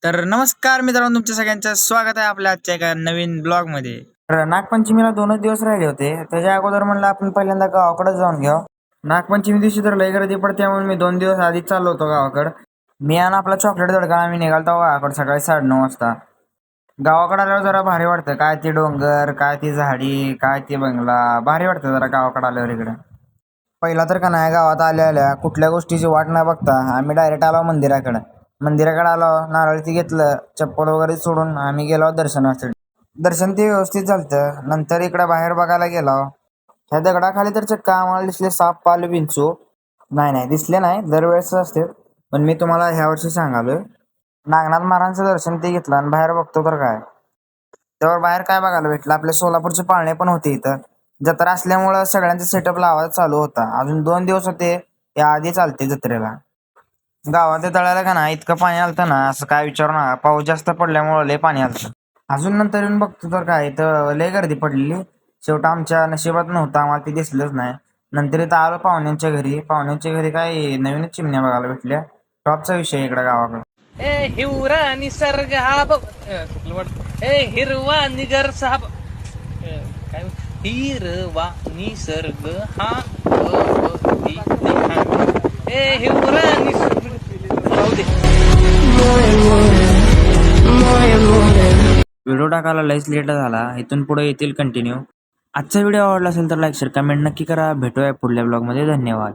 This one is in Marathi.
तर नमस्कार मित्रांनो, तुमच्या सगळ्यांचं स्वागत आहे आपल्या आजच्या एका नवीन ब्लॉग मध्ये. तर नागपंचमीला 2च दिवस राहिले होते. त्याच्या अगोदर म्हणलं आपण पहिल्यांदा गावाकडे जाऊन घ्यावं. नागपंचमी दिवशी तर लय गर्दी पडते, म्हणून मी 2 दिवस आधीच चाललो होतो गावाकडं. मी आणि आपला चॉकलेट दडका आम्ही निघालतो गावाकडे सकाळी 9:30 वाजता. गावाकडे आल्यावर जरा भारी वाटतं. काय ते डोंगर, काय ती झाडी, काय ते बंगला, भारी वाटतं जरा गावाकडे आल्यावर इकडं. पहिला तर का नाही, गावात आल्या आल्या कुठल्या गोष्टीची वाट न बघता आम्ही डायरेक्ट आलो मंदिराकडे आलो. नारळ ती घेतलं, चप्पल वगैरे सोडून आम्ही गेलो दर्शनासाठी. दर्शन ते व्यवस्थित झालं. नंतर इकडे बाहेर बघायला गेलो. ह्या दगडाखाली तर चक्का आम्हाला दिसले साप, पाल, विंचू. नाही नाही दिसले नाही, दरवेळेस असते. पण मी तुम्हाला ह्या वर्षी सांगालोय. नागनाथ महाराजांचं दर्शन ते घेतलं आणि बाहेर बघतो तर काय, त्यावर बाहेर काय बघायला भेटलं, आपल्या सोलापूरचे पाळणे पण होते इथं. जत्रा असल्यामुळं सगळ्यांचा सेटअप लावायला चालू होता. अजून 2 दिवस होते, या आधी चालते जत्रेला. गावातल्या तळ्याला का ना इतकं पाणी आलतं ना, असं काय विचारू नका. पाऊस जास्त पडल्यामुळं लय पाणी आलतं. अजून नंतर येऊन बघतो तर काय, इथं लय गर्दी पडलेली. शेवट आमच्या नशिबात नव्हतं, आम्हाला ते दिसलंच नाही. नंतर इथं आलो पाहुण्यांच्या घरी काय नवीनच चिमण्या बघायला भेटल्या. टॉपचा विषय इकडे गावाकडे. हिवरा निसर्ग हा हिरवा निगर साब काय हिरवा निसर्ग हा हिवरा निसर्ग राहू दे. व्हिडिओ टाकायला लयच लेट झाला. इथून पुढे येतील कंटिन्यू. आजचा व्हिडिओ आवडला असेल तर लाईक शेअर कमेंट नक्की करा. भेटूया पुढल्या ब्लॉगमध्ये. धन्यवाद.